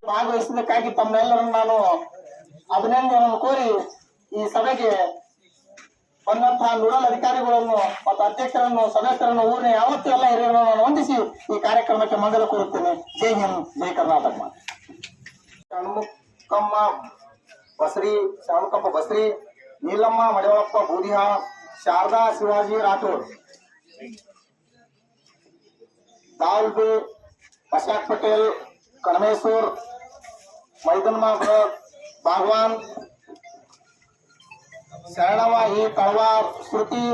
ಭಾಗವಹಿಸಿದ್ದಕ್ಕಾಗಿ ತಮ್ಮೆಲ್ಲರನ್ನು ನಾನು ಅಭಿನಂದನೆಯನ್ನು ಕೋರಿ ಈ ಸಭೆಗೆ ಬಂದಂತಹ ನೋಡಲ್ ಅಧಿಕಾರಿಗಳನ್ನು ಮತ್ತು ಅಧ್ಯಕ್ಷರನ್ನು ಸದಸ್ಯರನ್ನು ಊರಿನ ಯಾವತ್ತೂ ಎಲ್ಲ ಹಿರಿಯರನ್ನು ವಂದಿಸಿ ಈ ಕಾರ್ಯಕ್ರಮಕ್ಕೆ ಮಂಗಲ ಕೋರುತ್ತೇನೆ. ಜೈ ಹಿಂದ್, ಜೈ ಕರ್ನಾಟಕ. ಶಾಣುಕಪ್ಪ ಬಸ್ರಿ, ನೀಲಮ್ಮ ಮಡಿವಾಳಪ್ಪ ಬೂದಿಹಾ, ಶಾರದಾ ಶಿವಾಜಿ ರಾಠೋಡ್, दावलबे, अशोक पटेल, कणमेश्वर, मैदनमा बागवान, शरणवाही तळवार, श्रुति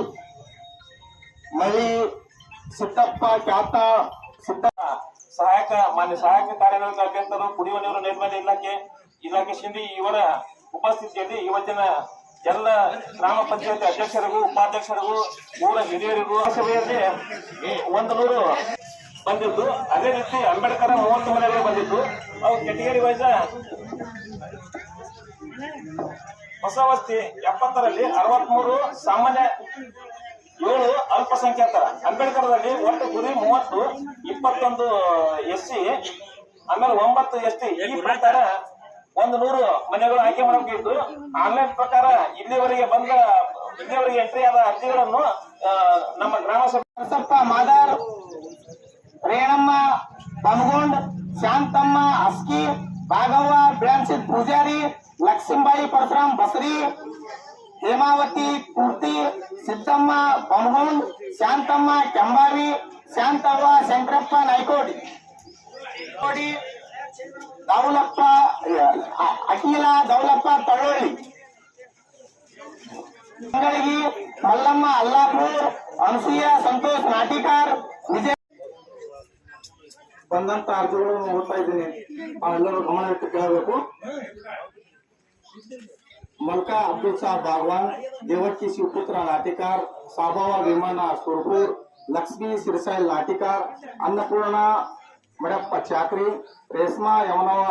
मळी, सिद्धप्ಪ ಕ್ಯಾತ, ಸಹಾಯಕ ಮಾನ್ಯ ಸಹಾಯಕ ಕಾರ್ಯನಿರ್ವಾಹಕ ಅಧ್ಯಕ್ಷರು, ಕುಡಿಯುವ ನೀರು ನೈರ್ಮಲ್ಯ ಇಲಾಖೆ ಸಿಂಧಿ ಇವರ ಉಪಸ್ಥಿತಿಯಲ್ಲಿ ಇವತ್ತಿನ ಎಲ್ಲ ಗ್ರಾಮ ಪಂಚಾಯತ್ ಅಧ್ಯಕ್ಷರಿಗೂ ಉಪಾಧ್ಯಕ್ಷರಿಗೂ ಊರ ಹಿರಿಯರಿಗೂ ಸಭೆಯಲ್ಲಿ 100 ಬಂದಿದ್ದು. ಅದೇ ರೀತಿ ಅಂಬೇಡ್ಕರ್ 30 ಮನೆಗಳು ಬಂದಿದ್ದು. ಅವು ಕೆಟಗರಿ ವೈಸ್ ಹೊಸ ವಸ್ತಿ 70ರಲ್ಲಿ 63 ಸಾಮಾನ್ಯ 7 ಅಲ್ಪಸಂಖ್ಯಾತರ. ಅಂಬೇಡ್ಕರ್ದಲ್ಲಿ ಒಟ್ಟು ಗುರಿ 30, 21 SC, ಆಮೇಲೆ 9 ST. ಈ ಪ್ರಕಾರ 100 ಮನೆಗಳು ಆಯ್ಕೆ ಮಾಡಬೇಕಿತ್ತು. ಆನ್ಲೈನ್ ಪ್ರಕಾರ ಇಲ್ಲಿವರೆಗೆ ಎಂಟ್ರಿ ಆದ ಅರ್ಜಿಗಳನ್ನು ನಮ್ಮ ಗ್ರಾಮ ಸಭಾ ಮಾದಾರ್, ರೇಣಮ್ಮ ಬಮಗೊಂಡ್, ಶಾಂತಮ್ಮ ಅಸ್ಕಿ, ಭಾಗವ್ವ ಬ್ರಾನ್ಸಿದ್ ಪೂಜಾರಿ, ಲಕ್ಷ್ಮೀಬಾಯಿ ಪರಶುರಾಮ್ ಬಸರಿ, ಹೇಮಾವತಿ ಕೂರ್ತಿ, ಸಿದ್ದಮ್ಮ ಬಮಗೊಂಡ್, ಶಾಂತಮ್ಮ ಕೆಂಬಾವಿ, ಶಾಂತವ್ವ ಶಂಕರಪ್ಪ ನಾಯ್ಕೋಡಿ, ದೌಲಪ್ಪ ಅಖಿಲ ದೌಲಪ್ಪ ತಳ್ಳೊಳ್ಳಿ, ಮಂಗಳಗಿ ಮಲ್ಲಮ್ಮ ಅಲ್ಲಾಪುರ್, ಅನಸೂಯ ಸಂತೋಷ್ ನಾಟಿಕಾರ್, ವಿಜಯ. ಬಂದಂತ ಅರ್ಜಿಗಳನ್ನು ಓದ್ತಾ ಇದ್ದೀನಿ, ಎಲ್ಲರೂ ಗಮನ ಇಟ್ಟು ಕೇಳಬೇಕು. मलका अब्दुल साहब बागवान, देवकी शिवपुत्र नाटिकार, साबावा विमाना सुरपूर, लक्ष्मी सिरसाई नाटिकार, अन्नपूर्णा मडप्पा चाकरी, रेश्मा यमनवा